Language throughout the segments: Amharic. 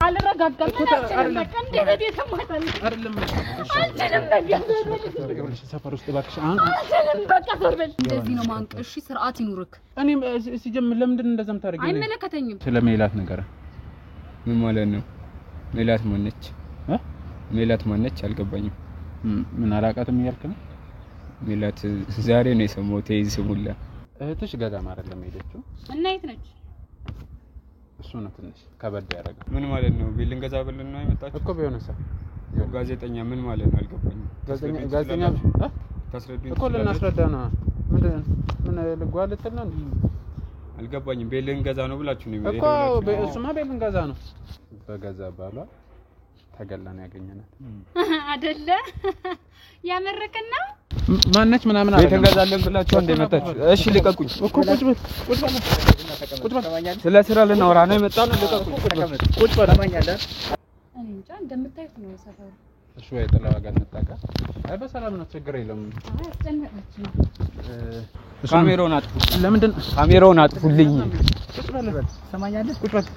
አልረጋጋም እንዴት ተማታን አይደለም ሰፈር ውስጥ ባክሽ በቃ ዞርበል እንደዚህ ነው ማንቀሽ ስርዓት ይኑርክ እኔም ሲጀምር ለምንድን እንደዛም ታርገኝ አይመለከተኝም ስለሜላት ነገር ምን ማለት ነው ሜላት ማነች ሜላት ማነች አልገባኝም ምን አላቃተም ይያልክ ነው ሜላት ዛሬ ነው የሰማው ተይዝ ስሙላ እህትሽ ገዳም አይደለም ሄደችው እና የት ነች እሱ ነው ትንሽ ከበድ ያደረገው ምን ማለት ነው ቢልን ገዛ ብልን ነው የመጣችው እኮ ቢሆንስ ጋዜጠኛ ምን ማለት ነው አልገባኝም ጋዜጠኛ ታስረዱኝ እኮ ለናስረዳ ነው ምን ልጓልጥና አልገባኝም ቢልን ገዛ ነው ብላችሁ ነው እኮ እሱማ ቢልን ገዛ ነው በገዛ ባሏ ተገላን ያገኘናት አይደለ ያመረከና ማነች ምናምን አለ ቤተንገዛለን ብላችሁ እንደመጣችሁ እሺ ልቀቁኝ እኮ ቁጭ በል ስለ ስራ ልናወራ ነው የመጣነው ልቀቁኝ ቁጭ በል ማኛለ እኔ እንጃ እንደምታዩት ነው ሰፈሩ እሺ ወይ ተላዋጋት መጣቃ አይ በሰላም ነው ችግር የለም አስጨነቀችኝ ካሜራውን አጥፉ ለምንድን ካሜራውን አጥፉልኝ ቁጭ በል ሰማኛለህ ቁጭ በል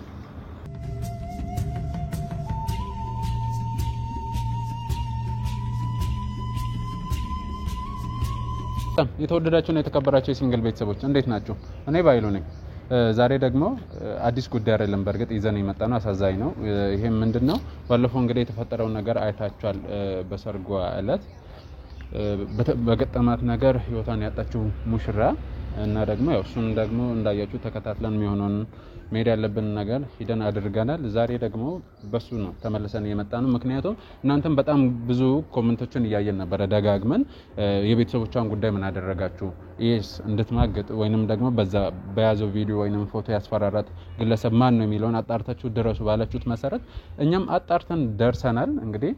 የተወደዳችሁና የተከበራችሁ የሲንግል ቤተሰቦች እንዴት ናችሁ? እኔ ባይሉ ነኝ። ዛሬ ደግሞ አዲስ ጉዳይ አይደለም በርግጥ ይዘን የመጣነው አሳዛኝ ነው። ይሄም ምንድነው ባለፈው እንግዲህ የተፈጠረው ነገር አይታችኋል። በሰርጓ ዕለት በገጠማት ነገር ህይወቷን ያጣችው ሙሽራ እና ደግሞ ያው እሱን ደግሞ እንዳያችሁ ተከታትለን የሚሆነውን ሜዳ ያለብን ነገር ሂደን አድርገናል። ዛሬ ደግሞ በሱ ነው ተመልሰን የመጣነው ምክንያቱም እናንተም በጣም ብዙ ኮሜንቶችን እያየን ነበር ደጋግመን የቤተሰቦቿን ጉዳይ ምን አደረጋችሁ ኢስ እንድትማገጥ ወይንም ደግሞ በዛ በያዘው ቪዲዮ ወይንም ፎቶ ያስፈራራት ግለሰብ ማን ነው የሚለውን አጣርታችሁ ድረሱ ባላችሁት መሰረት እኛም አጣርተን ደርሰናል። እንግዲህ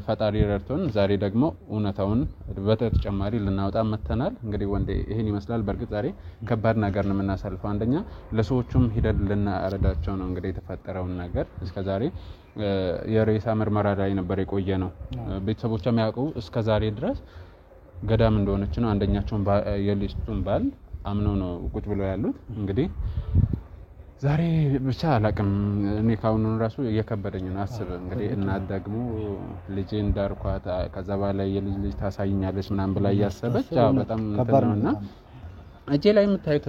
ፈጣሪ ረድቶን ዛሬ ደግሞ እውነታውን በተጨማሪ ልናወጣ መተናል። እንግዲህ ወንዴ ይሄን ይመስላል። በርግጥ ዛሬ ከባድ ነገር ነው የምናሳልፈው። አንደኛ ለሰዎቹም ሂደን ልናረዳቸው ነው እንግዲህ የተፈጠረውን ነገር እስከዛሬ የሬሳ ምርመራ ላይ ነበር የቆየ ነው። ቤተሰቦቿም ያውቁ እስከዛሬ ድረስ ገዳም እንደሆነች ነው። አንደኛቸውን የሊስቱን ባል አምነው ነው ቁጭ ብለው ያሉት። እንግዲህ ዛሬ ብቻ አላቅም እኔ ካሁን ራሱ እየከበደኝ ነው። አስብ እንግዲህ እናት ደግሞ ልጄን ዳርኳት ከዛ በኋላ የልጅ ታሳይኛለች ምናምን ብላ ያሰበች በጣም ተነውና እጄ ላይ የምታዩት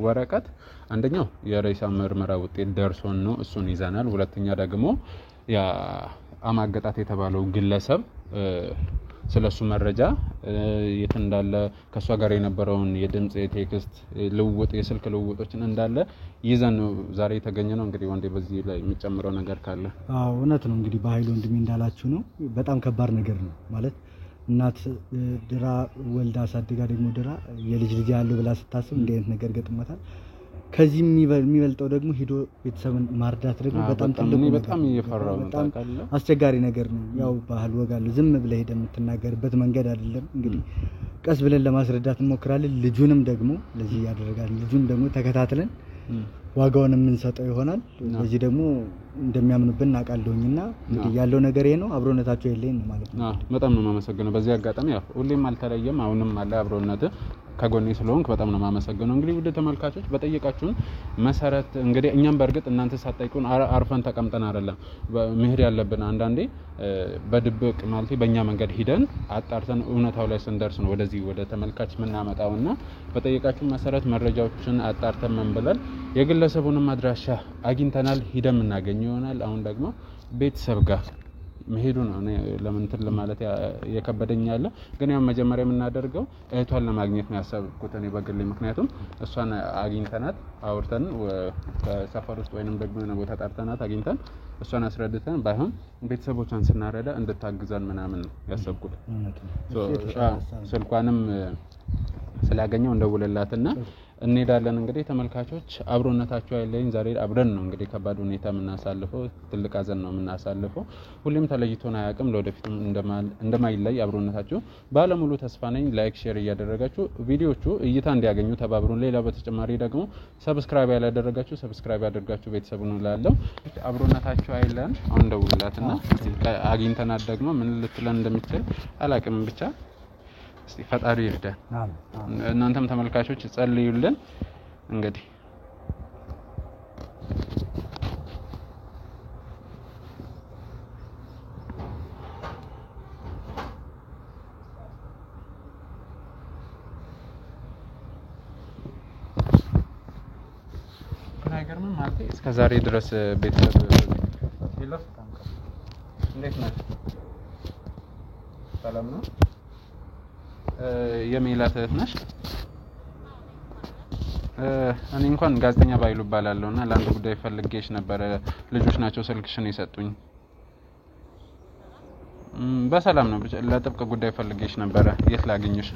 ወረቀት አንደኛው የሬሳ ምርመራ ውጤት ደርሶን ነው እሱን ይዘናል። ሁለተኛ ደግሞ ያ አማገጣት የተባለው ግለሰብ ስለሱ መረጃ የት እንዳለ ከሷ ጋር የነበረውን የድምጽ የቴክስት ልውውጥ የስልክ ልውውጦችን እንዳለ ይዘን ነው ዛሬ የተገኘነው። እንግዲህ ወንዴ በዚህ ላይ የሚጨምረው ነገር ካለ እውነት ነው። እንግዲህ በኃይል ወንድሜ እንዳላችሁ ነው። በጣም ከባድ ነገር ነው ማለት እናት ድራ ወልዳ አሳድጋ ደግሞ ድራ የልጅ ያለው ብላ ስታስብ እንዲህ አይነት ነገር ገጥሟታል። ከዚህ የሚበልጠው ደግሞ ሄዶ ቤተሰብን ማርዳት ደግሞ በጣም ትልቁ ነው። በጣም እየፈራው ነው ታውቃለህ። አስቸጋሪ ነገር ነው። ያው ባህል ወጋለ ዝም ብለህ ሄደህ የምትናገርበት መንገድ አይደለም። እንግዲህ ቀስ ብለን ለማስረዳት እንሞክራለን። ልጁንም ደግሞ ለዚህ ያደርጋል ልጁን ደግሞ ተከታትለን ዋጋውን የምንሰጠው ይሆናል። ለዚህ ደግሞ እንደሚያምኑብን እናውቃለሁኝና እንግዲህ ያለው ነገር ይሄ ነው። አብሮነታቸው የለኝ ነው ማለት ነው። በጣም ነው ማመሰግነው። በዚህ አጋጣሚ ያው ሁሌም አልተለየም አሁንም አለ አብሮነት ከጎኔ ስለሆንክ በጣም ነው ማመሰግነው። እንግዲህ ውድ ተመልካቾች በጠየቃችሁን መሰረት እንግዲህ እኛም በርግጥ እናንተ ሳትጠይቁን አርፈን ተቀምጠን አይደለም መሄድ ያለብን አንዳንዴ በድብቅ ማለት በእኛ መንገድ ሂደን አጣርተን እውነታው ላይ ስንደርስ ነው ወደዚህ ወደ ተመልካች ምናመጣውና በጠየቃችሁን መሰረት መረጃዎችን አጣርተን መንበላል የግለሰቡንም አድራሻ አግኝተናል ሂደን እናገኝ ይሆናል። አሁን ደግሞ ቤተሰብ ጋር መሄዱ ነው እኔ ለምን እንትን ለማለት የከበደኝ ያለ ግን ያው መጀመሪያ የምናደርገው እህቷን ለማግኘት ነው ያሰብኩት እኔ በግሌ ምክንያቱም እሷን አግኝተናት አውርተን ከሰፈር ውስጥ ወይንም ደግሞ የሆነ ቦታ ጠርተናት አግኝተን እሷን አስረድተን ባይሆን ቤተሰቦቿን ስናረዳ እንድታግዛን ምናምን ነው ያሰብኩት። ስልኳንም ስላገኘው እንደውልላትና እንሄዳለን። እንግዲህ ተመልካቾች አብሮነታችሁ አይለኝ። ዛሬ አብረን ነው እንግዲህ ከባድ ሁኔታ የምናሳልፈው ትልቅ ሀዘን ነው የምናሳልፈው። ሁሌም ተለይቶን አያውቅም ለወደፊትም እንደማይለይ አብሮነታችሁ ባለሙሉ ተስፋ ነኝ። ላይክ ሼር እያደረጋችሁ ቪዲዮቹ እይታ እንዲያገኙ ተባብሩን። ሌላ በተጨማሪ ደግሞ ሰብስክራይብ ያላደረጋችሁ ሰብስክራይብ አድርጋችሁ ቤተሰቡን ላለው አብሮነታችሁ አይለን። አሁን ደውልላትና አግኝተናት ደግሞ ምን ልትለን እንደምትችል አላውቅም ብቻ እስቲ ፈጣሪ ይርዳን። እናንተም ተመልካቾች ጸልዩልን። እንግዲህ አይገርምም ማለት እስከ ዛሬ ድረስ ቤተሰብ ይለፍ እንዴት ነህ? ሰላም ነው? የሜላት እህት ነሽ? እኔ እንኳን ጋዜጠኛ ባይሉ እባላለሁና ለአንድ ጉዳይ ፈልጌሽ ነበር። ልጆች ናቸው ስልክሽን የሰጡኝ። በሰላም ነው? ለጥብቅ ጉዳይ ፈልጌሽ ነበር። የት ላግኝሽ?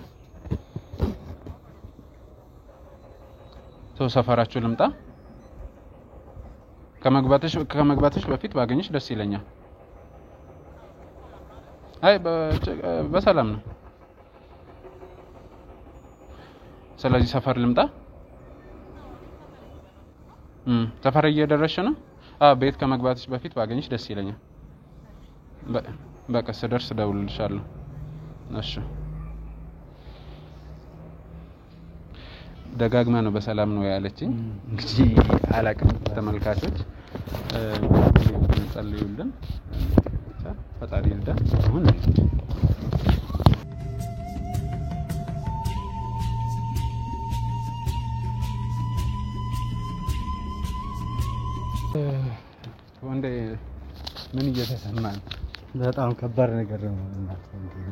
ሰፈራችሁ ልምጣ? ከመግባትሽ በፊት ባገኝሽ ደስ ይለኛል። አይ በሰላም ነው። ስለዚህ ሰፈር ልምጣ? ሰፈር እየደረስሽ ነው? ቤት ከመግባትሽ በፊት ባገኝሽ ደስ ይለኛል። በቃ ስደርስ እደውልልሻለሁ። እሺ። ደጋግማ ነው በሰላም ነው ያለችኝ። እንግዲህ አላቅም። ተመልካቾች እንጸልዩልን፣ ፈጣሪ ይርዳን። አሁን ወንዴ ምን እየተሰማን? በጣም ከባድ ነገር ነው።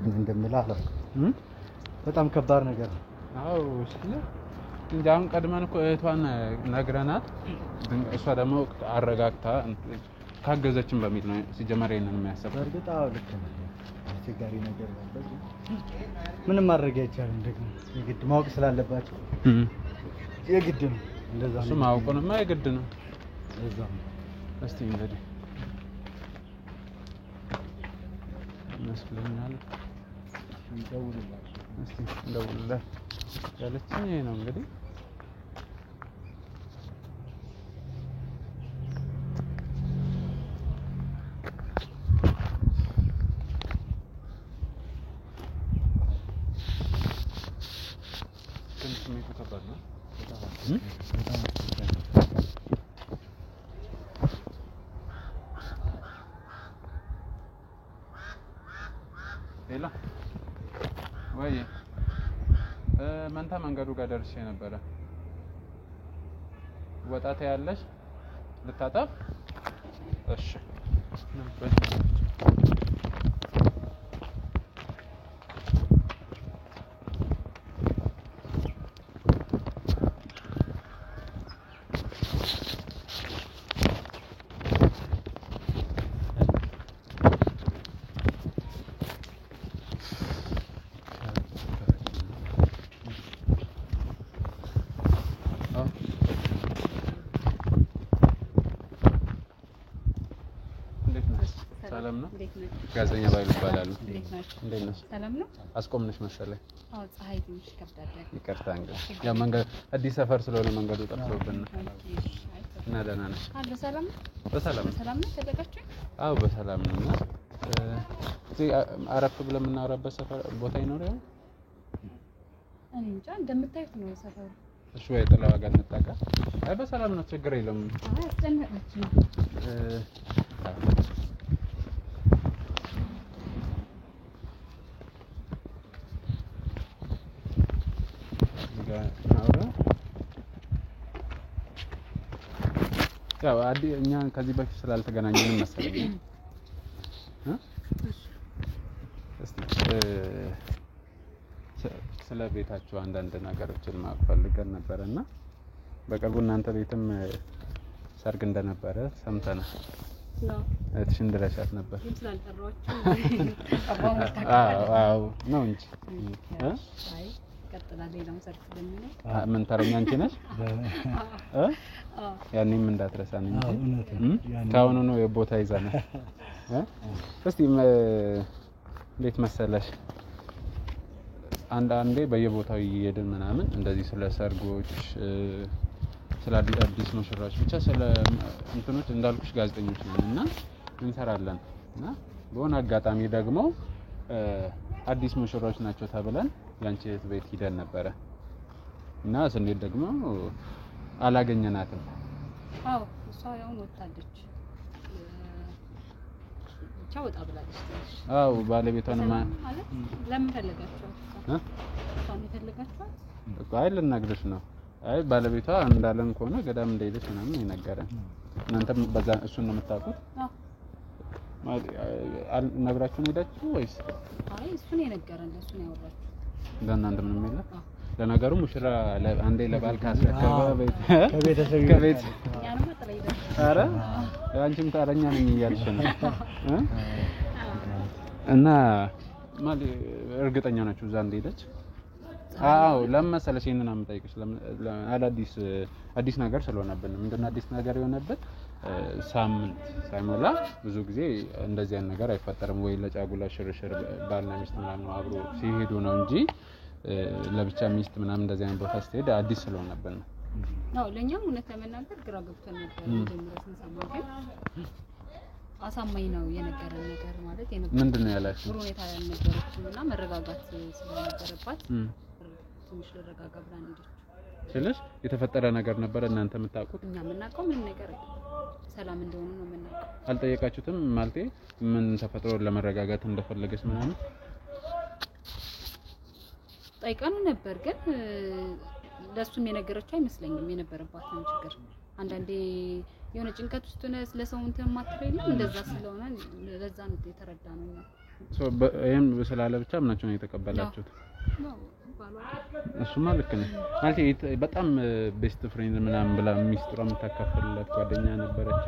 ምን እንደምልህ አላውቅም። በጣም ከባድ ነገር ነው። አዎ እንጂ አሁን ቀድመን እኮ እህቷን ነግረናት እሷ ደግሞ አረጋግታ ካገዘችን በሚል ነው ሲጀመር ይሄንን የሚያሰበው። በእርግጥ አዎ ልክ ነው። አስቸጋሪ ነገር ነው። ምንም ማድረግ አይቻልም። ደግሞ የግድ ማወቅ ስላለባቸው የግድ ነው። እንደዛ ነው። እሱ ማወቁንማ የግድ ነው። እዛም እስቲ እንግዲህ መስሎኛል። እንደውልልህ ያለችኝ ይሄ ነው እንግዲህ። ስሜቱ ከባድ ነው። ሌላ ወይ መንታ መንገዱ ጋር ደርሼ ነበረ። ወጣታ ያለሽ ልታጠብ? እሺ ሰላም ነው? ጋዜጠኛ ባይሉ ይባላል። እንዴት ነሽ? ሰላም ነው? አስቆምነሽ መሰለኝ። አዎ ፀሐይ ትንሽ ከብዳለች። ይቅርታ እንግዲህ ያ መንገድ አዲስ ሰፈር ስለሆነ መንገዱ ጠፍቶብን ነው። እና ደህና ነሽ? አለ ሰላም ነው? በሰላም ነው ተጠቃችሁ? አዎ በሰላም ነው። እና እዚህ አረፍ ብለን የምናወራበት ሰፈር ቦታ ይኖራል? እኔ እንጃ እንደምታዩት ነው ሰፈሩ። እሺ ወይ ጥላ ዋጋ እንጠቃ? አይ በሰላም ነው ችግር የለውም። አይ አስጨነቀችኝ። ያው እኛ ከዚህ በፊት ስላልተገናኘን መሰለኝ ስለ ቤታችሁ አንዳንድ ነገሮችን ማወቅ ፈልገን ነበርና በቅርቡ እናንተ ቤትም ሰርግ እንደነበረ ሰምተናል። እህትሽን ድረሻት ነበር። አዎ ነው እንጂ ምን ተረኛ አንቺ ነሽ? ያኔም እንዳትረሳን እንጂ ካሁኑ ነው የቦታ ይዛና እስቲ እንዴት መሰለሽ አንዳንዴ በየቦታው እየሄድን ምናምን እንደዚህ ስለ ሰርጎች ስለ አዲስ ሙሽራዎች ብቻ ስለ እንትኖች እንዳልኩሽ ጋዜጠኞች ነንና እንሰራለን እና በሆነ አጋጣሚ ደግሞ አዲስ ሙሽራዎች ናቸው ተብለን ያንቺ ቤት ሄደን ነበረ እና ስንሄድ ደግሞ አላገኘናትም። አዎ እሷ ያው ወጣለች። ብቻ ወጣ ብላለች። አዎ ባለቤቷን ማለት ለምን ፈለጋችኋት? እሷን የፈለጋችኋት? አይ ልነግርሽ ነው። አይ ባለቤቷ እንዳለን ከሆነ ገዳም እንደሄደች ምናምን ይነገራል። እናንተም በዛ እሱን ነው የምታውቁት? ነግራችሁን ሄዳችሁ ወይስ? አይ እሱን የነገረን እሱን ያወራችሁ ለእናንተ ምንም የለም። ለነገሩ ሙሽራ አንዴ ለባል ካስረከበ ከቤት ያንማ ተለይደ ኧረ አንቺም ታረኛ ነኝ እያልሽ ነው እና ማለት እርግጠኛ ናችሁ እዛ እንደሄደች? አዎ ለምን ይሄንን አምጣይቅሽ አዲስ ነገር ስለሆነብን ምንድነው አዲስ ነገር የሆነበት ሳምንት ሳይሞላ ብዙ ጊዜ እንደዚህ አይነት ነገር አይፈጠርም ወይ ለጫጉላ ሽርሽር ባልና ሚስት ምናምን አብሮ ሲሄዱ ነው እንጂ ለብቻ ሚስት ምናምን እንደዚህ አይነት ቦታ ስትሄድ አዲስ ስለሆነብን ነው ለኛም እውነት ለመናገር ግራ ገብቶን ነበር ጀምረን ስንሰማ ግን አሳማኝ ነው የነገረን ነገር ማለት ምንድነው ያላችሁ ጥሩ ሁኔታ ያልነበረችውና መረጋጋት ስለነበረባት ትንሽ ልረጋጋ ብላ ሄደች። ስለዚህ የተፈጠረ ነገር ነበር እናንተ የምታውቁት? እኛ የምናውቀው ምን ነገር ሰላም እንደሆነ ነው የምናውቀው። አልጠየቃችሁትም? ማለቴ ምን ተፈጥሮ ለመረጋጋት እንደፈለገች ምናምን ጠይቀን ነበር ግን ለሱም የነገረችው አይመስለኝም የነበረባትን ችግር አንዳንዴ የሆነ ጭንቀት ውስጥ ነው ስለሰው እንትን ማትረይልም እንደዛ ስለሆነ ለዛ ነው የተረዳነው ነው ይሄን ስላለ ብቻ ምናችሁ ነው የተቀበላችሁት? እሱማ ልክ ነው ማለት በጣም ቤስት ፍሬንድ ምናምን ብላ ሚስጥሯ የምታካፍልላት ጓደኛ ነበረች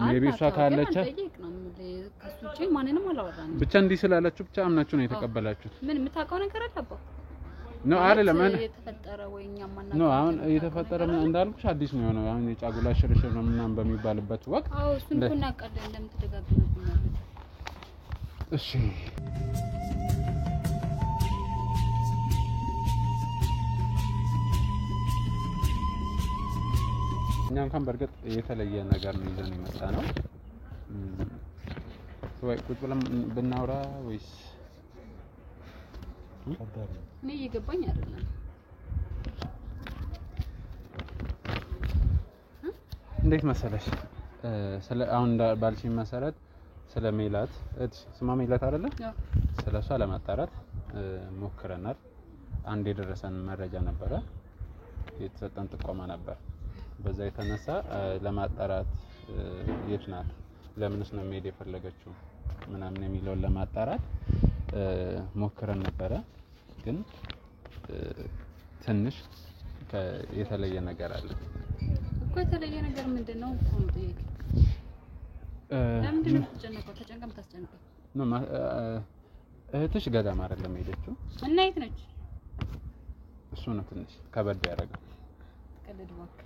ሜቢ እሷ ካለች ከሱጪ ማንንም አላወራንም ብቻ እንዲህ ስላላችሁ ብቻ አምናችሁ ነው የተቀበላችሁት? ምን የምታውቀው ነገር አለባ ነው አይደለም የተፈጠረ ወይኛ ማናቀው ነው አሁን የተፈጠረ ምን እንዳልኩሽ አዲስ ነው የሆነው አሁን የጫጉላ ሽርሽር ነው ምናምን በሚባልበት ወቅት አዎ እሱን እኮ እናውቃለን እንደምትደጋግምብኛለች እሺ እኛ እንኳን በርግጥ የተለየ ነገር ነው ይዘን የመጣ ነው ወይ ቁጭ ብለን ብናወራ ወይስ እኔ እየገባኝ አይደለም እንዴት መሰለሽ ስለ አሁን ባልሽኝ መሰረት ስለ ሜላት ስማ ሜላት አይደለ ስለሷ ለማጣራት ሞክረናል አንድ የደረሰን መረጃ ነበረ የተሰጠን ጥቆማ ነበር በዛ የተነሳ ለማጣራት የት ናት ለምንስ ነው መሄድ የፈለገችው ምናምን የሚለውን ለማጣራት ሞክረን ነበረ ግን ትንሽ የተለየ ነገር አለ እኮ የተለየ ነገር ምንድነው ቆም ጥያቄ ለምንድን ነው ተጨነቀው ተጨንቀም ታስጨንቀው ነው እህትሽ ገዳም አይደለም ሄደችው እና የት ነች እሱ ነው ትንሽ ከበድ ያደረገው ቀልድ ባክ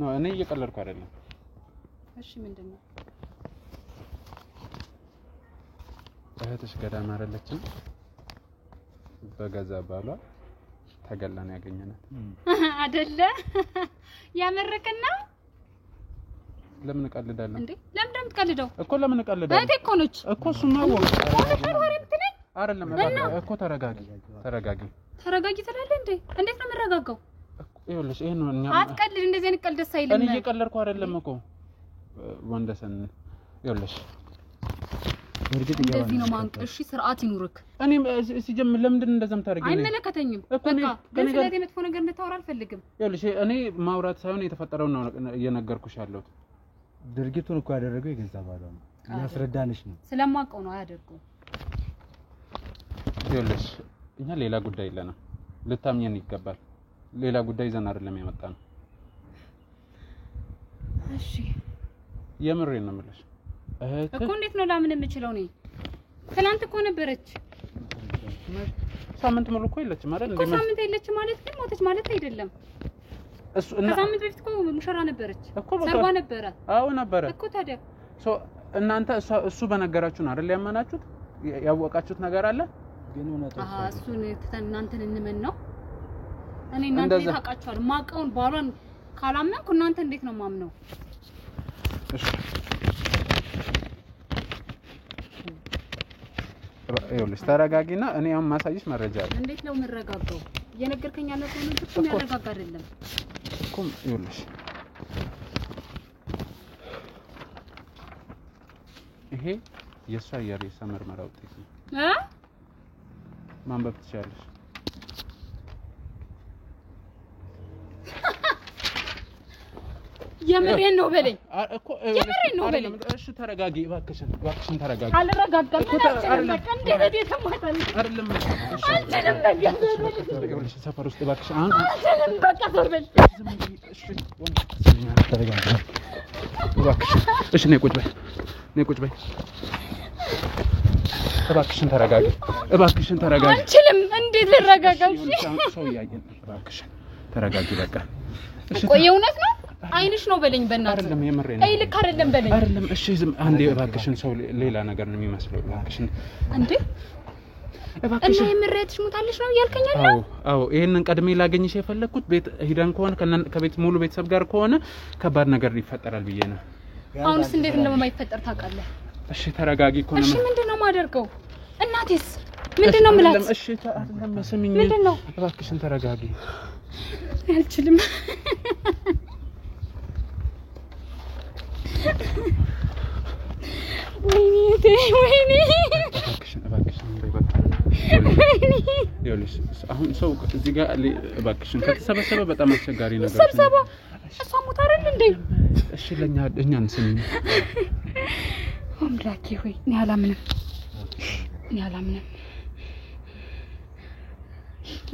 ነው እኔ እየቀለድኩ አይደለም እሺ ምንድነው እህትሽ ገዳም አይደለችም በገዛ ባሏ ተገላን ያገኘናት አይደለ ያመረከና ለምን ቀልዳለሁ እንዴ ለምን እንደምትቀልደው እኮ ለምን ቀልዳለሁ እህቴ እኮ ነች እኮ እሱማ አይደለም እኮ ተረጋጊ ትላለህ እንዴ እንዴት ነው የምረጋጋው ይኸውልሽ ይሄን ነው እኛ አትቀልድ እንደዚህ አይነት ቀልድ ደስ አይልም እኔ እየቀለድኩ አይደለም እኮ ወንደሰን ይኸውልሽ እንደዚህ ነው ማንቀሽ ስርዓት ይኑርክ እኔ ሲጀምር ለምንድን እንደዛም ታደርጊኝ አይመለከተኝም በቃ ግን ስለዚህ መጥፎ ነገር እንድታወራ አልፈልግም ይኸውልሽ እኔ ማውራት ሳይሆን የተፈጠረው ነው እየነገርኩሽ ያለሁት ድርጊቱን እኮ ያደረገው የገዛ ባሏ ነው ያስረዳንሽ ነው ስለማውቀው ነው አያደርገው ይኸውልሽ እኛ ሌላ ጉዳይ የለንም ልታምኘን ይገባል ሌላ ጉዳይ ይዘን አይደለም የመጣነው እሺ የምሬን ነው የምልሽ እኮ እንዴት ነው ላምን የምችለው ነው ትናንት እኮ ነበረች ሳምንት ሙሉ እኮ የለችም አይደል እንዴ ሳምንት የለችም ማለት ግን ሞተች ማለት አይደለም እሱ እና ሳምንት በፊት እኮ ሙሽራ ነበረች ሰርጓ ነበረ አዎ ነበረ እኮ ታዲያ እናንተ እሱ በነገራችሁ ነው አይደል ያመናችሁት ያወቃችሁት ነገር አለ ግን እውነታው እሱን እናንተን እንመን ነው እኔ እናንተ ታውቃችኋል ማቀውን ባሏን ካላመንኩ እናንተ እንዴት ነው ማምነው እሺ ይኸውልሽ ተረጋጊና እኔ አሁን ማሳይሽ መረጃ አለ እንዴት ነው የምረጋጋው እየነገርከኝ ያለው ነው እንጂ የሚያረጋጋ አይደለም እኮ ይኸውልሽ ይሄ የሷ የሬሳ ምርመራ ውጤት ነው ማንበብ ትችያለሽ የምሬን ነው በለኝ እኮ የምሬን ነው በለኝ እሺ ተረጋጊ እባክሽን ተረጋጊ አልረጋጋም በቃ እንዴት የተማታል አይደለም እሺ ሰፈር ውስጥ እባክሽ በቃ ዞር በል እሺ ተረጋጊ እባክሽ እሺ ነይ ቁጭ በይ እባክሽን ተረጋጊ አንችልም እንዴት ልረጋጋ ሰው ያየን እባክሽን ተረጋጊ በቃ እሺ ቆይ እውነት ነው አይንሽ ነው በለኝ በእናትህ አይደለም የምሬን አይ ልክ አይደለም በለኝ አይደለም እሺ ዝም አንዴ እባክሽን ሰው ሌላ ነገር ነው የሚመስለው እባክሽን እንዴ እባክሽን እና የምሬትሽ ሙታለሽ ነው ያልከኝ አይደል አዎ ይሄንን ቀድሜ ላገኝሽ የፈለኩት ቤት ሄደን ከሆነ ከቤት ሙሉ ቤተሰብ ጋር ከሆነ ከባድ ነገር ይፈጠራል ብዬ ነው አሁንስ እንዴት እንደማይፈጠር ታውቃለህ እሺ ተረጋጊ እኮ ነው እሺ ምንድነው ማደርገው እናቴስ ምንድነው ምላት እሺ አይደለም ስሚኝ እባክሽን ተረጋጊ አልችልም ወይኔ እባክሽን ይኸውልሽ አሁን ሰው እዚህ ጋር እባክሽን ከተሰበሰበ በጣም አስቸጋሪ ነገር ነው ሰብሰባ እሷ ሞት አይደል እንዴ እሺ እኛን ስሚኝ አምላኬ ሆይ እኔ አላምንም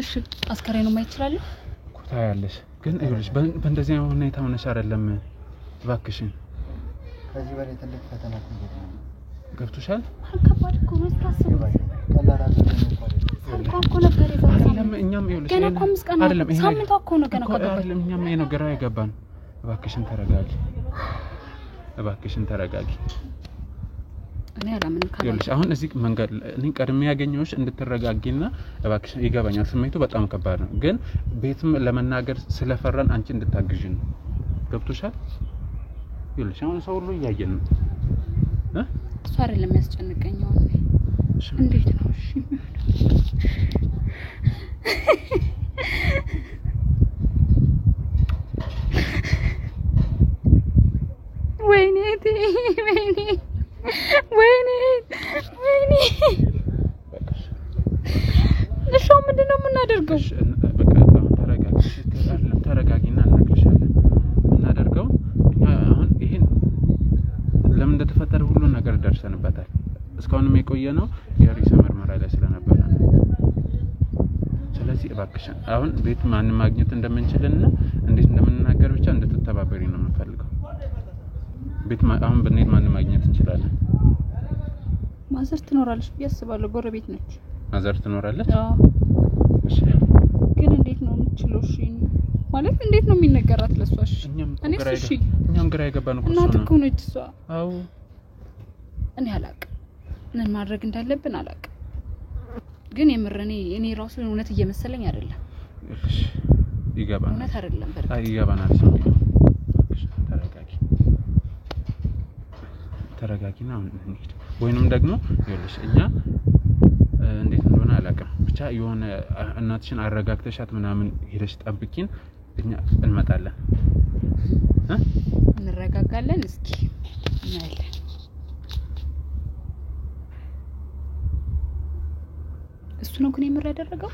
እሺ አስከሬኑ ማየት ይችላል ታያለሽ ግን ይኸውልሽ በእንደዚህ ሁኔታ ሆነሽ አይደለም እባክሽን ከዚህ በላይ ትልቅ ፈተና ገብቶሻል ከባድ እኮ ነው ታስቡ አይደለም እኛም ይኸውልሽ ገና እኮ ምስቀና ሳምንቷ እኮ ነው ገና እኮ አይደለም እኛም ይሄ ነው ግራ የገባን እባክሽን ተረጋጊ እኔ አላምንም ይኸውልሽ አሁን እዚህ መንገድ እኔ ቀድሜ ያገኘሁሽ እንድትረጋጊና እባክሽን ይገባኛል ስሜቱ በጣም ከባድ ነው ግን ቤትም ለመናገር ስለፈራን አንቺ እንድታግዢን ነው ገብቶሻል ይኸውልሽ አሁን ሰው ሁሉ እያየን ነው እሱ አይደለም የሚያስጨንቀኝ አሁን እንዴት ነው እሺ ወይኔ እሺ ምንድነው የምናደርገው በቃ አሁን ተረጋጊና እናግርሻለን እናደርገው እኛ አሁን ይሄን ለምን እንደተፈጠረ ሁሉ ነገር ደርሰንበታል እስካሁንም የቆየነው የሪሰ ምርመራ ላይ ስለነበረ ስለዚህ እባክሽን አሁን ቤት ማን ማግኘት እንደምንችልና እንዴት እንደምንናገር ብቻ እንድትተባበሪ ነው የምፈልገው ቤት አሁን ብንሄድ ማን ማግኘት እንችላለን ማዘር ትኖራለች ቢያስባለሁ ጎረቤት ነች ማዘር ትኖራለች አዎ እሺ ግን እንዴት ነው የምትችለው እሺ ማለት እንዴት ነው የሚነገራት ለሷሽ እኛም ግራ የገባን እኮ እናት እኮ ነች እሷ አዎ እኔ አላውቅም ምን ማድረግ እንዳለብን አላውቅም ግን የምረኔ እኔ ራሱ እውነት እየመሰለኝ አይደለም እሺ ይገባናል እውነት አይደለም በርግጥ ይገባናል ተረጋጊና እንሂድ ወይንም ደግሞ ይኸውልሽ እኛ እንዴት እንደሆነ አላውቅም ብቻ የሆነ እናትሽን አረጋግተሻት ምናምን ሄደሽ ጠብቂን እኛ እንመጣለን እንረጋጋለን እስኪ እናያለን እሱ ነው ግን የምር ያደረገው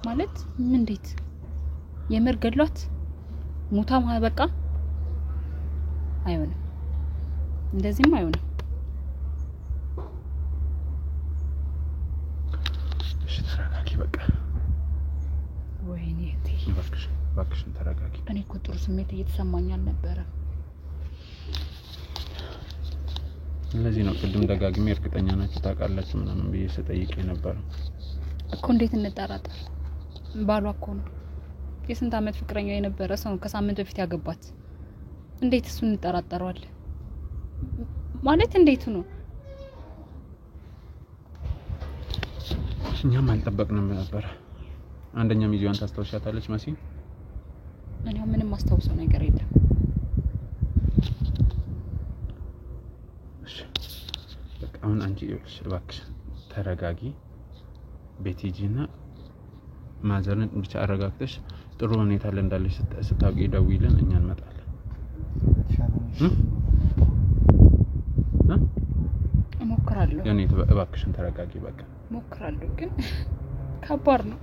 ማለት ምን እንዴት የምር ገድሏት ሙታ በቃ አይሆንም እንደዚህም አይሆንም እሺ ተረጋጊ በቃ ወይኔ እባክሽን ተረጋጊ እኔ እኮ ጥሩ ስሜት እየተሰማኝ አልነበረም ለዚህ ነው ቅድም ደጋግሜ እርግጠኛ ናችሁ ታውቃላችሁ ምናምን ብዬ ስጠይቅ ነበር እኮ እንዴት እንጠራጠር ባሏ እኮ ነው የስንት አመት ፍቅረኛ የነበረ ሰው ከሳምንት በፊት ያገባት እንዴት እሱን እንጠራጠረዋለን ማለት እንዴት ነው እኛም አልጠበቅንም ነበር አንደኛ ሚዚዋን ታስተውሻታለች መሲ እኔ ምንም ማስተውሰው ነገር የለም እሺ በቃ አሁን አንቺ ይኸውልሽ እባክሽ ተረጋጊ ቤቲጂና ማዘርን ብቻ አረጋግተሽ ጥሩ ሁኔታ ላይ እንዳለሽ ስታውቂ ደውይልን እኛ እንመጣለን እሞክራለሁ ያኔ እባክሽን ተረጋጊ በቃ እሞክራለሁ ግን ከባድ ነው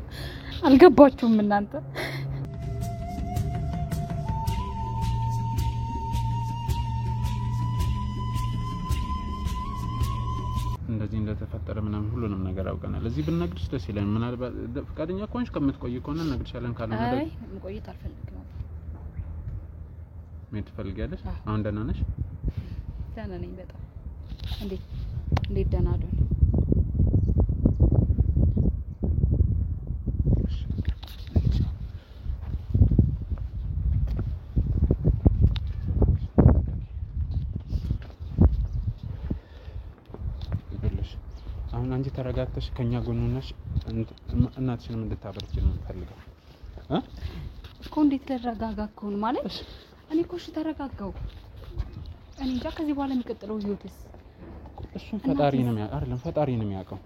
አልገባችሁም እናንተ እንደዚህ እንደተፈጠረ ምናምን ሁሉንም ነገር አውቀናል። እዚህ ብንነግርሽ ደስ ይላል። ምናልባት ፈቃደኛ ከሆንሽ ከምትቆይ ከሆነ እነግርሻለን። ካልሆነ አይ መቆየት አልፈልግም። ምን ትፈልጊያለሽ? አሁን ደህና ነሽ? ደህና ነኝ በጣም። እንዴት ደህና አይደል? አሁን አንቺ ተረጋግተሽ ከኛ ጎን ሆነሽ እናትሽንም እንድታበርቺ ነው የምፈልገው እኮ። እንዴት ልረጋጋ እኮ ነው ማለት? እኔ እኮ እሺ ተረጋጋው። እኔ እንጃ ከዚህ በኋላ የሚቀጥለው ህይወትስ እሱን ፈጣሪ ነው አይደለም? ፈጣሪ ነው የሚያውቀው።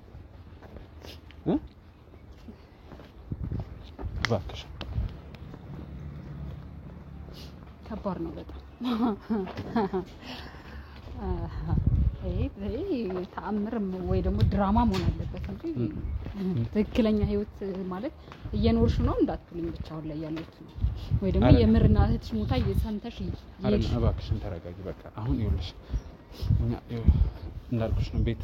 እባክሽ ከባድ ነው በጣም። ተአምር ወይ ደግሞ ድራማ መሆን አለበት እንጂ ትክክለኛ ህይወት ማለት እየኖርሽ ነው እንዳትሉኝ ብቻ አሁን ላይ ያለሁት ነው ወይ ደግሞ የምርና እህትሽ ሞታ እየሰምተሽ አይደል? እባክሽን ተረጋጊ። በቃ አሁን ይኸውልሽ እኛ እንዳልኩሽ ነው። ቤት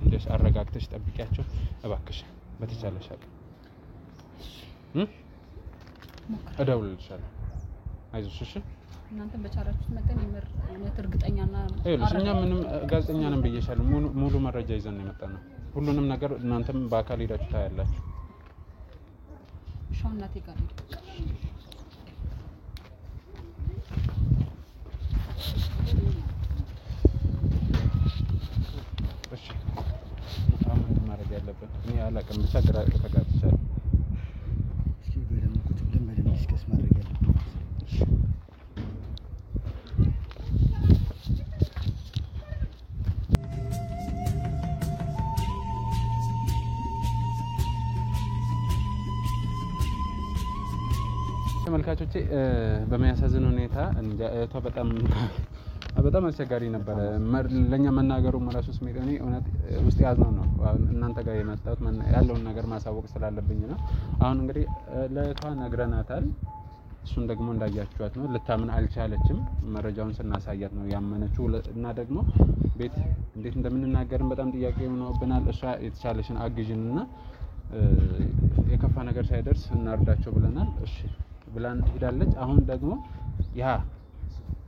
ሄደሽ አረጋግተሽ ጠብቂያቸው እባክሽ በተቻለሽ አቅም። እደውልልሻለሁ። አይዞሽ እሺ። እናንተም በቻላችሁት መጠን የምር እውነት እርግጠኛና ይኸውልሽ እኛ ምንም ጋዜጠኛ ነን ብዬሻለሁ። ሙሉ መረጃ ይዘን ነው የመጣነው። ሁሉንም ነገር እናንተም በአካል ሄዳችሁ ታያላችሁ። ሻው እናቴ ጋር እሺ። አሁን ምን ማድረግ ያለብን እኔ አላውቅም። ብቻ ግራ ተጋብቻለሁ። እስኪ በደንብ ቁጭ ብለን በደንብ ዲስከስ ማድረግ ያለብን ተመልካቾቼ በሚያሳዝን ሁኔታ እህቷ በጣም አስቸጋሪ ነበረ። ለኛ መናገሩም ራሱ ስሜት እኔ እውነት ውስጥ ያዝነው ነው እናንተ ጋር የመጣሁት ያለውን ነገር ማሳወቅ ስላለብኝ ነው። አሁን እንግዲህ ለእህቷ ነግረናታል። እሱን ደግሞ እንዳያችኋት ነው። ልታምን አልቻለችም። መረጃውን ስናሳያት ነው ያመነችው። እና ደግሞ ቤት እንዴት እንደምንናገርም በጣም ጥያቄ ሆኖብናል። እሷ የተቻለሽን አግዥንና የከፋ ነገር ሳይደርስ እናርዳቸው ብለናል። እሺ ብላን ሄዳለች። አሁን ደግሞ ያ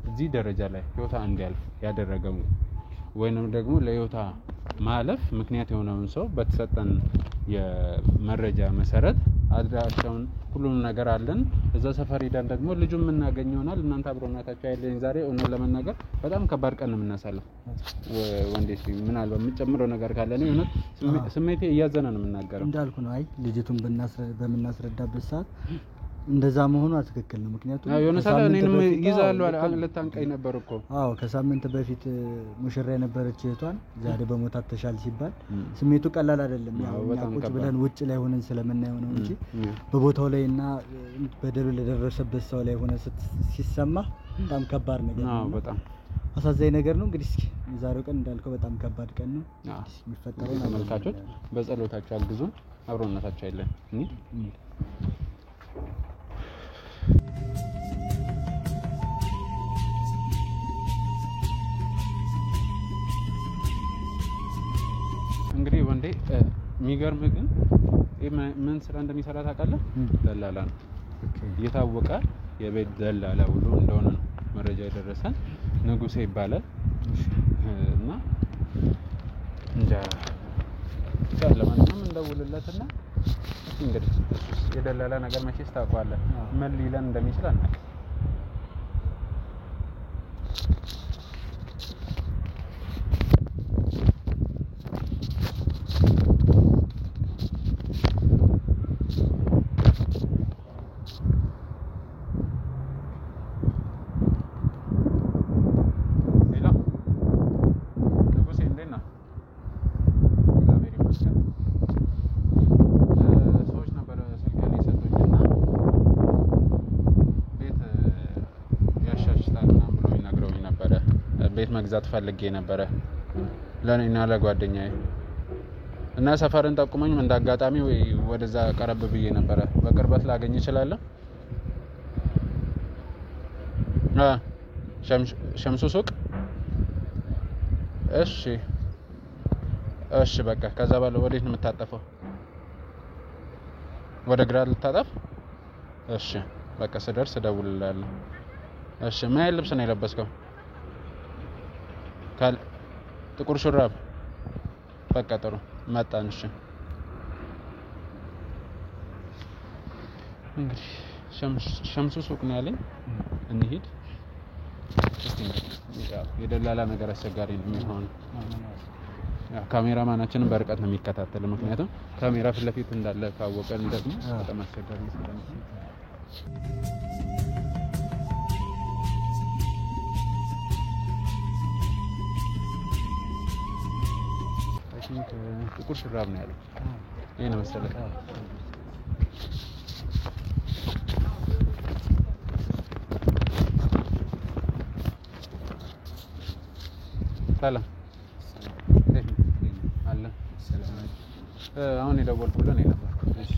እዚህ ደረጃ ላይ ህይወታ እንዲያልፍ ያደረገው ወይንም ደግሞ ለህይወታ ማለፍ ምክንያት የሆነውን ሰው በተሰጠን የመረጃ መሰረት አድራሻውን ሁሉም ነገር አለን። እዛ ሰፈር ሄደን ደግሞ ልጁን የምናገኘውናል። እናንተ አብሮናታችሁ አይለኝ። ዛሬ እውነት ለመናገር በጣም ከባድ ቀን የምናሳልፍ ወንዴስ ምናልባት የምጨምረው ነገር ካለ ነው እውነት ስሜቴ እያዘነ ነው የምናገረው። እንዳልኩ ነው። አይ ልጅቱን በምናስረዳበት ሰዓት እንደዛ መሆኑ ትክክል ነው። ምክንያቱም የሆነ ሰዓት እኔንም ይዛለሁ አለታንቀይ ነበር እኮ። አዎ ከሳምንት በፊት ሙሽራ የነበረች እህቷን ዛሬ በሞታት ተሻል ሲባል ስሜቱ ቀላል አይደለም። ያው ቁጭ ብለን ውጭ ላይ ሆነን ስለምናየው ነው እንጂ በቦታው ላይና በደሉ ለደረሰበት ሰው ላይ ሆነ ሲሰማ በጣም ከባድ ነገር ነው። በጣም አሳዛኝ ነገር ነው። እንግዲህ እስኪ የዛሬው ቀን እንዳልከው በጣም ከባድ ቀን ነው። የሚፈጠረው ተመልካቾች በጸሎታችሁ አግዙን፣ አብሮነታችሁ አይለን። እንግዲህ ወንዴ የሚገርም ግን ምን ስራ እንደሚሰራ ታውቃለህ? ደላላ ነው። የታወቀ የቤት ደላላ ሁሉ እንደሆነ ነው መረጃ የደረሰን። ንጉሴ ይባላል እና እንጃ ለማንኛውም እንደውልለትና እንግዲህ የደላላ ነገር መቼስ ታውቀዋለህ፣ ምን ሊለን እንደሚችል አናውቅም። መግዛት ፈልጌ ነበረ ለኔና ለጓደኛዬ እና ሰፈርን ጠቁመኝ እንዳጋጣሚ ወደዛ ቀረብ ብዬ ነበረ። በቅርበት ላገኝ ይችላል? ሸምሱ ሱቅ። እሺ እሺ በቃ ከዛ ባለ ወዴት ነው የምታጠፈው? ወደ ግራ ልታጠፍ? እሺ በቃ ስደርስ እደውልልሃለሁ። እሺ ምን አይነት ልብስ ነው የለበስከው? ጥቁር ሹራብ። በቃ ጥሩ መጣን። እሺ እንግዲህ ሸምሱ ሱቅ ነው ያለኝ እንሂድ። እስቲ የደላላ ነገር አስቸጋሪ ነው የሚሆነው። ካሜራማናችንን በርቀት ነው የሚከታተል ምክንያቱም ካሜራ ፊት ለፊት እንዳለ ካወቀን ደግሞ በጣም አስቸጋሪ ነው። ጥቁር ሹራብ ነው ያለው። ይሄ ነው መሰለህ። ሰላም አለ። አሁን የደወልኩልህ እኔ ነበርኩ። እሺ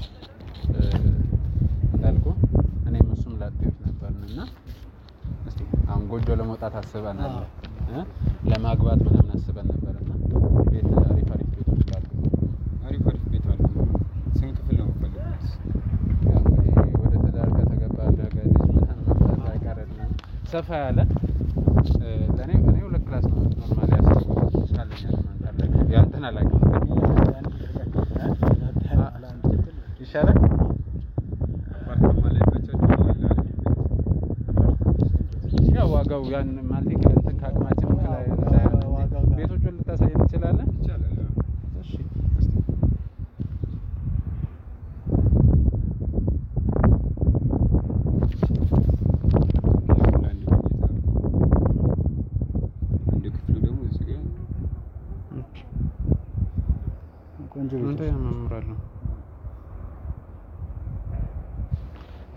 እንዳልኩህ እኔም እሱም ላጤዎች ነበርንና እስቲ አሁን ጎጆ ለመውጣት አስበናል። ለማግባት ምናምን አስበን ነበርና ቤት አሪፍ ቤቶች አሉ። አሪፍ ቤት አሉ። ስንት ክፍል ነው የምትፈልጉት? ወደ ትዳር ከተገባ ልጅ ምናምን መፍታት አይቀርልንም። ሰፋ ያለ ለኔ ሁለት ክላስ ነው ኖርማሊ ያስፈልጋል። እስካለኛ ለማንጣለ ያንተን አላውቅም ይሻላል። ያው ዋጋው ያን ማለት ከእንትን ከአቅማችን ከላይ ቤቶቹን ልታሳየን ትችላለህ? ይቻላል። እሺ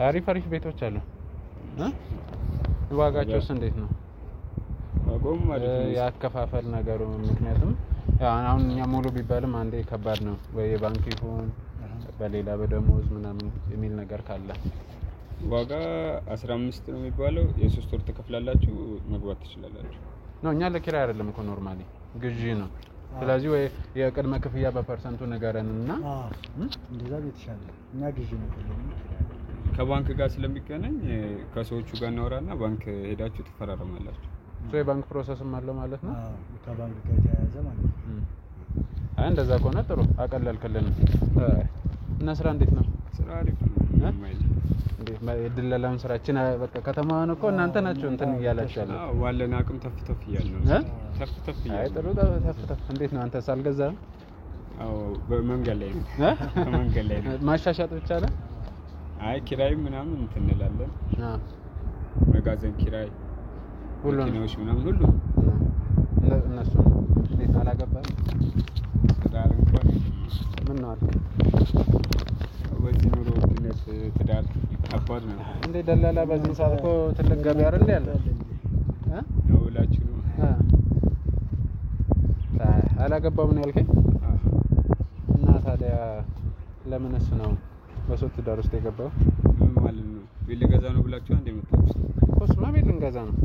አሪፍ ቤቶች አሉ። ዋጋቸውስ እንዴት ነው? ዋጋውም ማለት ነው ያከፋፈል ነገሩ ምክንያቱም አሁን እኛ ሙሉ ቢባልም አንዴ ከባድ ነው ወይ ባንክ ይሁን በሌላ በደሞዝ ምናምን የሚል ነገር ካለ ዋጋ 15 ነው የሚባለው። የ3 ወር ተከፍላላችሁ መግባት ትችላላችሁ። ነው እኛ ለኪራይ አይደለም እኮ ኖርማሊ ግዢ ነው። ስለዚህ ወይ የቅድመ ክፍያ በፐርሰንቱ ነገርንና እንደዛ ቤትሻለ እኛ ግዢ ነው ከባንክ ጋር ስለሚገናኝ ከሰዎቹ ጋር እናወራና ባንክ ሄዳችሁ ትፈራረማላችሁ። ሶ የባንክ ፕሮሰስም አለ ማለት ነው። ከባንክ ጋር የተያያዘ ማለት ነው። እንደዛ ከሆነ ጥሩ አቀለልክልን። እና ስራ እንዴት ነው? ስራ አሪፍ ነው። እንዴት የድለላውን ስራችን በቃ ከተማውን እኮ እናንተ ናችሁ እንትን እያላችሁ ያለው። ዋለን አቅም ተፍተፍ እያልን ነው። ተፍተፍ እያልን ጥሩ ተፍተፍ። እንዴት ነው አንተ ሳልገዛም? በመንገድ ላይ ነው። በመንገድ ላይ ነው። ማሻሻጥ ብቻ ነው? አይ ኪራይ ምናምን እንትን እንላለን። መጋዘን ኪራይ ሁሉንም ምናምን ሁሉ እነሱ እንዴት አላገባም? ትዳር እንኳን ምን ነው አልክ? በዚህ ኑሮ ውድነት ትዳር ከባድ ነው። እንዴ ደላላ በዚህ ሰዓት እኮ ትልቅ ገቢ አይደል ያለ? ነው ብላችሁ ነው? አላገባም ነው ያልከኝ? እና ታዲያ ለምንስ ነው በሶስት ትዳር ውስጥ የገባው? ምን ማለት ነው? ቤት ልገዛ ነው ብላችሁ አንዴ መጣችሁ? እሱማ ቤት ልንገዛ ነው።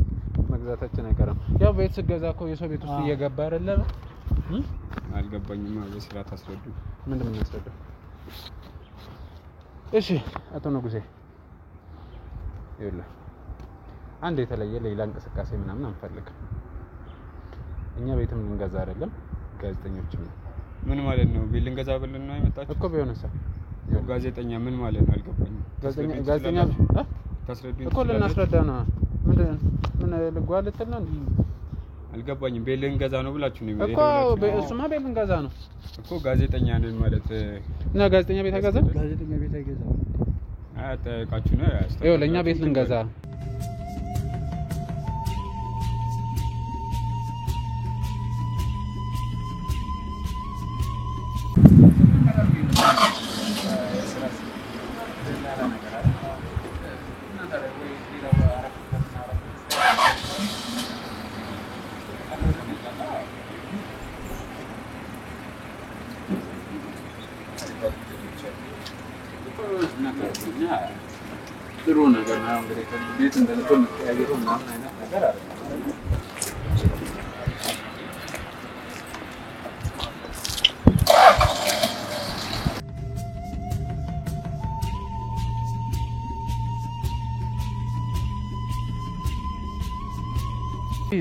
መግዛታችን አይቀርም። ያው ቤት ስገዛ እኮ የሰው ቤት ውስጥ እየገባ አይደለም። አልገባኝማ። በስራ ታስረዱ። ምንድን ነው የሚያስረዳው? እሺ አቶ ንጉሴ ይኸውልህ አንድ የተለየ ሌላ እንቅስቃሴ ምናምን አንፈልግም። እኛ ቤትም ልንገዛ አይደለም ጋዜጠኞችም ነው። ምን ማለት ነው? ቤት ልንገዛ ብለን ነው የመጣችሁት እኮ ቢሆንስ? ጋዜጠኛ ምን ማለት ነው? አልገባኝም። ጋዜጠኛ ታስረዱኝ እኮ ልናስረዳ ነው። ምን ልጓል ልትል ነው? አልገባኝም። ቤት ልንገዛ ነው ብላችሁ ነው እኮ እሱማ ቤት ልንገዛ ነው እኮ ጋዜጠኛ ነን ማለት እና ጋዜጠኛ ቤት አይገዛም? ጋዜጠኛ ቤት አይገዛም። አያጠቃችሁ ነው ያስተካክሉ። ይኸው ለኛ ቤት ልንገዛ ጥሩ ነገር ነው። እንግዲህ ቤት እንደነበር የምትቀያየረው ምናምን አይነት ነገር አለ።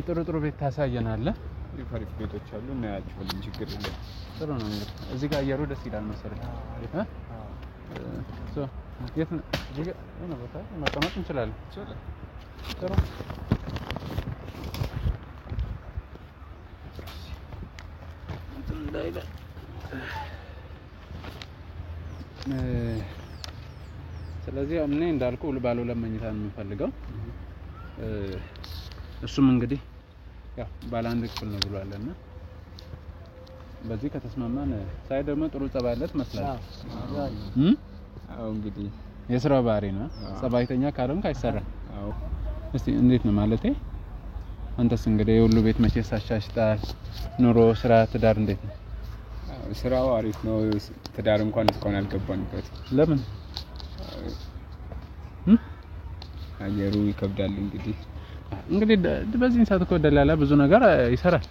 ጥሩ ቤት ታሳየናለህ። የፋሪፍ ቤቶች አሉ እና ያያችሁልን ችግር የለም። ጥሩ ነው እንግዲህ እዚህ ጋር አየሩ ደስ ይላል መሰለኝ። የት ነው እዚህ ጋር ነው ቦታ መቀመጥ እንችላለን። ጥሩ ስለዚህ እኔ እንዳልኩ ባለ ሁለት መኝታ ነው የምፈልገው። እሱም እንግዲህ ያው ባለ አንድ ክፍል ነው ብሏልና በዚህ ከተስማማን ሳይ ደግሞ ጥሩ ጸባይለት መስላል። አዎ እንግዲህ የስራው ባህሪ ነው። ጸባይተኛ ካልሆንክ አይሰራም። አዎ እስቲ እንዴት ነው ማለቴ አንተስ እንግዲህ የሁሉ ቤት መቼስ አሻሽጣል። ኑሮ፣ ስራ፣ ትዳር እንዴት ነው? ስራው አሪፍ ነው። ትዳር እንኳን እስካሁን አልገባንበት። ለምን? አየሩ ይከብዳል። እንግዲህ በዚህ ሰዓት እኮ ደላላ ብዙ ነገር ይሰራል።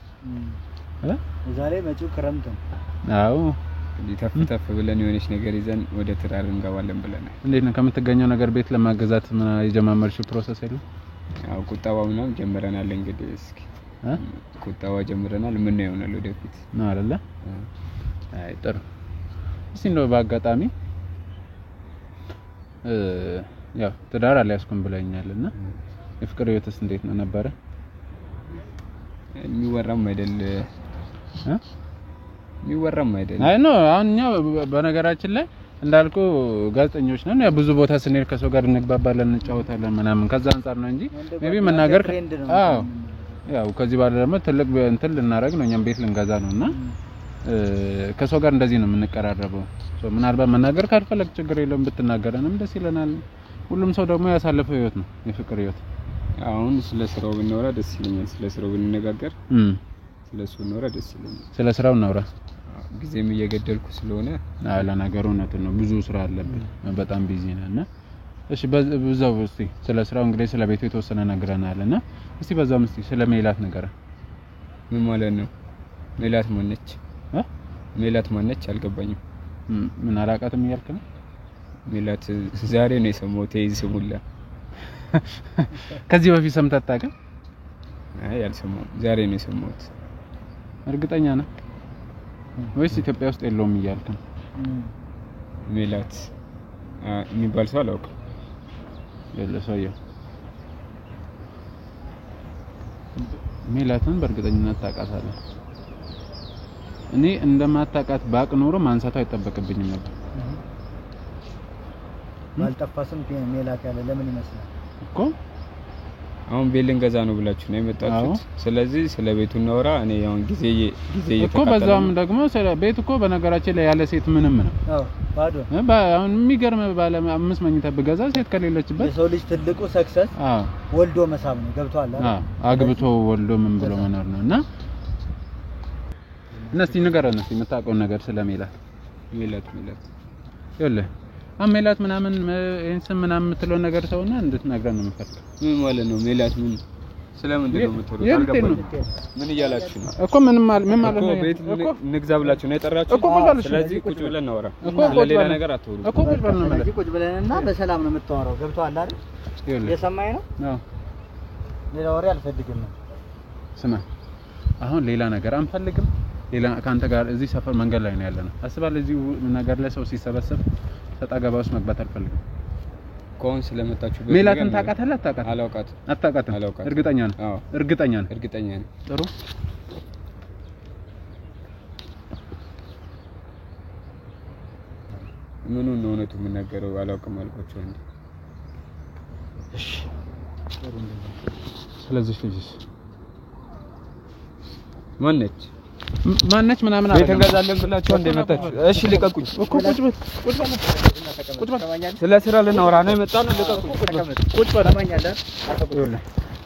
ዛሬ መጪው ክረምት ነው። አዎ እንግዲህ ተፍ ብለን የሆነች ነገር ይዘን ወደ ትዳር እንገባለን ብለናል። እንዴት ነው ከምትገኘው ነገር ቤት ለማገዛት ምን የጀማመርሽው ፕሮሰስ የለም? ያው ቁጠባው ምናምን ጀምረናል። እንግዲህ እስኪ ቁጠባ ጀምረናል። ምን ነው ይሆናል ወደፊት ነው አይደለ? አይ ጥሩ። እስቲ ነው በአጋጣሚ ያው ትዳር አልያዝኩም ብለኛልና የፍቅር ህይወትስ እንዴት ነው ነበረ? የሚወራም አይደል የሚወራም አይደል። አይ ነው አሁንኛ በነገራችን ላይ እንዳልኩ ጋዜጠኞች ነን። ያው ብዙ ቦታ ስንሄድ ከሰው ጋር እንግባባለን፣ እንጫወታለን ምናምን ከዛ አንፃር ነው እንጂ ሜቢ መናገር አዎ ያው ከዚህ ባለ ደግሞ ትልቅ እንትን ልናረግ ነው እኛም ቤት ልንገዛ ነውና ከሰው ጋር እንደዚህ ነው የምንቀራረበው። ምናልባት መናገር ካልፈለግ ችግር የለውም ብትናገረንም ደስ ይለናል። ሁሉም ሰው ደግሞ ያሳለፈው ህይወት ነው የፍቅር ህይወት። አሁን ስለ ስራው ብናወራ ደስ ይለኛል። ስለ ስራው ብንነጋገር ስለሱ እናወራ ደስ ይለኛል። ስለ ስራው እናወራ። ጊዜም እየገደልኩ ስለሆነ ለነገሩ እውነቱን ነው ብዙ ስራ አለብን፣ በጣም ቢዚ ነን። እሺ በዛው እስቲ ስለ ስራው እንግዲህ ስለ ቤቱ የተወሰነ ነግረናልና እስቲ በዛው እስቲ ስለ ሜላት ንገረን። ምን ማለት ነው? ሜላት ማነች? ሜላት ማነች? አልገባኝም። ምን አላቃትም እያልክ ነው? ሜላት ዛሬ ነው የሰማሁት። ይዝሙላ ከዚህ በፊት ሰምተህ አታውቅም? አይ አልሰማሁም። ዛሬ ነው የሰማሁት። እርግጠኛ ነህ ወይስ ኢትዮጵያ ውስጥ የለውም እያልክ ነው? ሜላት የሚባል ሰው አላውቅም። ሰውየው ሜላትን በእርግጠኝነት ታውቃታለህ? እኔ እንደማታውቃት ባቅ ኖሮ ማንሳቱ አይጠበቅብኝም ነበር። ባልጠፋስም ሜላት ያለ ለምን ይመስላል እኮ አሁን ቤት ልንገዛ ነው ብላችሁ ነው የመጣችሁት። ስለዚህ ስለ ቤቱ እናወራ። እኔ አሁን ጊዜ እኮ በዛም ደግሞ ስለ ቤት እኮ በነገራችን ላይ ያለ ሴት ምንም ነው። ባዶ አሁን የሚገርም ባለ 5 መኝታ ብገዛ ሴት ከሌለችበት የሰው ልጅ ትልቁ ሰክሰስ ወልዶ መሳብ ነው። ገብቷል አይደል? አግብቶ ወልዶ ምን ብሎ መኖር ነውና እስቲ ንገረን እስቲ የምታውቀው ነገር ስለ ሜላት ይኸውልህ ሜላት ምናምን ይሄን ስም ምናምን የምትለው ነገር ሰውና እንድትነግረን ነው የምፈልገው። ምን ማለት ነው ሜላት? ምን ስለምንድን ነው የምትወሩት? አልገባኝም። ምን እያላችሁ ነው እኮ? ምን ማለት ነው? ቤት ንግዛ ብላችሁ ነው የጠራችሁት? ስለዚህ ቁጭ ብለን እናወራ። ሌላ ነገር አትወሩ እኮ ቁጭ ብለን ነው ማለት ቁጭ ብለንና በሰላም ነው የምታወራው። ገብቷል አይደል? የሰማኸኝ ነው? አዎ። ሌላ ወሬ አልፈልግም። ስማ አሁን ሌላ ነገር አንፈልግም። ሌላ ካንተ ጋር እዚህ ሰፈር መንገድ ላይ ነው ያለነው። አስባለሁ እዚህ ነገር ላይ ሰው ሲሰበሰብ ተጣጋባ ውስጥ መግባት አልፈልግም። ኮን ስለመጣችሁ ሜላትን ታውቃታለህ? አታውቃትም? አላውቃትም። እርግጠኛ ነህ? አዎ እርግጠኛ ነህ? ጥሩ ምኑን ነው እውነቱ የምናገረው? አላውቅም አልኳቸው እንዴ። እሺ ስለዚህ ልጅስ ማነች ምናምን ቤት እንገዛለን ብላችሁ እንደመጣችሁ? እሺ ልቀቁኝ እኮ ቁጭ በል ስለ ስራ ልናወራ ነው የመጣነው። ልቀቁኝ ቁጭ በል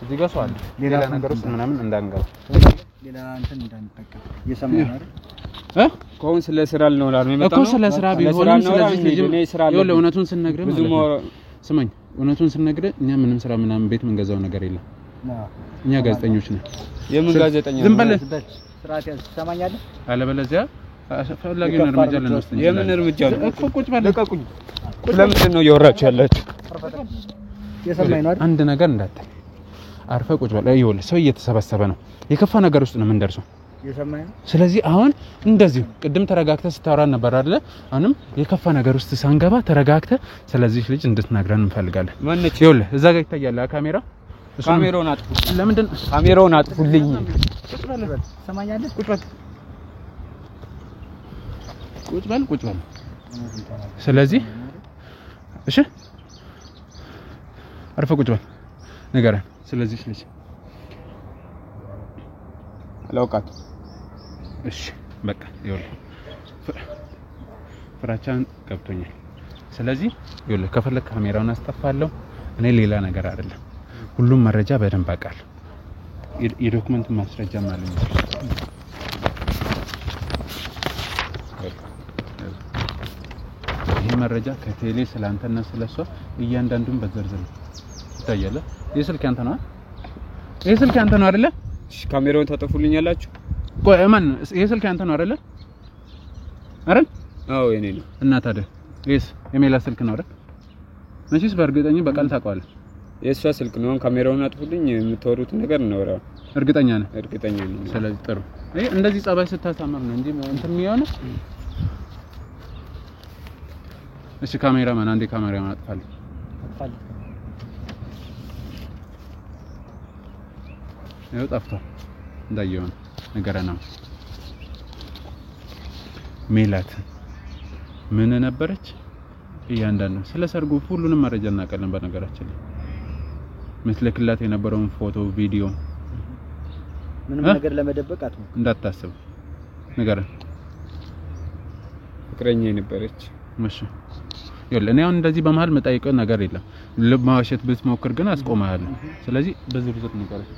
እዚህ ጋር ሰው አለ። ሌላ ነገር ውስጥ ምናምን እንዳንገባ ሌላ እንትን እንዳንጠቀም እየሰማኸኝ አይደል? ኮን ስለ ስራ ልናወራ ነው የመጣነው እኮ ስለ ስራ ቢሆንም ስለዚህ ልጅ እውነቱን ስንነግርህ ስማኝ፣ እውነቱን ስንነግርህ እኛ ምንም ስራ ምናምን ቤት የምንገዛው ነገር የለም። እኛ ጋዜጠኞች ነን። የምን ጋዜጠኛ? ዝም በል ስርዓት ያዝ። ትሰማኛለህ? አለበለዚያ ፈላጊውን እርምጃ ልንወስድ እንችላለን። የምን እርምጃ ነው? እኮ ቁጭ በል ልቀቁኝ። ስለምንድን ነው እያወራችሁ ያላችሁ? የሰማኸኝ ነው አይደል? አንድ ነገር እንዳታይ አርፈ ቁጭ በል። ይኸውልህ ሰው እየተሰበሰበ ነው። የከፋ ነገር ውስጥ ነው የምንደርሰው። እየሰማኸኝ ነው? ስለዚህ አሁን እንደዚህ ቅድም ተረጋግተህ ስታወራ ነበር አይደለ? አሁንም የከፋ ነገር ውስጥ ሳንገባ ተረጋግተህ ስለዚህ ልጅ እንድትነግረን እንፈልጋለን። ማነች? ይኸውልህ እዛ ጋር ይታያል ካሜራ። ካሜራውን አጥፉ። ለምንድን ካሜራውን አጥፉልኝ? ቁጭ በል። ሰማኛለህ? ቁጭ በል ቁጭ በል ቁጭ በል። ስለዚህ እሺ አርፈ ቁጭ በል ንገረን። ስለዚህ ልጅ አላውቃት። እሺ በቃ ይኸውልህ ፍራቻን ገብቶኛል። ስለዚህ ይኸውልህ ከፈለክ ካሜራውን አስጠፋለሁ። እኔ ሌላ ነገር አይደለም፣ ሁሉም መረጃ በደንብ አውቃለሁ። የዶክመንት ማስረጃም አለኝ። ይሄ መረጃ ከቴሌ ስላንተና ስለሷ እያንዳንዱን በዝርዝር ይታያል። የስልክ ያንተ ነው? የስልክ ያንተ ነው አይደለ? እሺ ካሜራውን ታጠፉልኛላችሁ? ቆይ ማን የስልክ ያንተ ነው አይደለ? አይደል? አዎ የኔ ነው። እና ታዲያ ይስ የሜላ ስልክ ነው አይደል? መቼስ በእርግጠኛ በቃል ታውቀዋለህ። የሷ ስልክ ነው። ካሜራውን አጥፉልኝ። የምትወሩት ነገር ነው። እርግጠኛ ነህ? እርግጠኛ ነኝ። ስለዚህ ጥሩ። እንደዚህ ጸባይ ስታሳምር ነው እንዴ እንትን የሚሆነው? እሺ ካሜራማን አንዴ ካሜራውን አጥፋልኝ። ይኸው ጠፍቷል። እንዳየው ነገረና ሜላት ምን ነበረች? እያንዳንዱ ስለ ሰርጉ ሁሉንም መረጃ እናውቃለን። በነገራችን ላይ መስለክላት የነበረውን ፎቶ፣ ቪዲዮ ምንም ነገር ለመደበቅ አትሞክር። እንዳታስብ ነገረን። ፍቅረኛ የነበረች እሺ ይኸውልህ እኔ አሁን እንደዚህ በመሃል መጣይቀው ነገር የለም። ለማዋሸት ብትሞክር ግን አስቆማለሁ። ስለዚህ በዝርዝር ንገረኝ።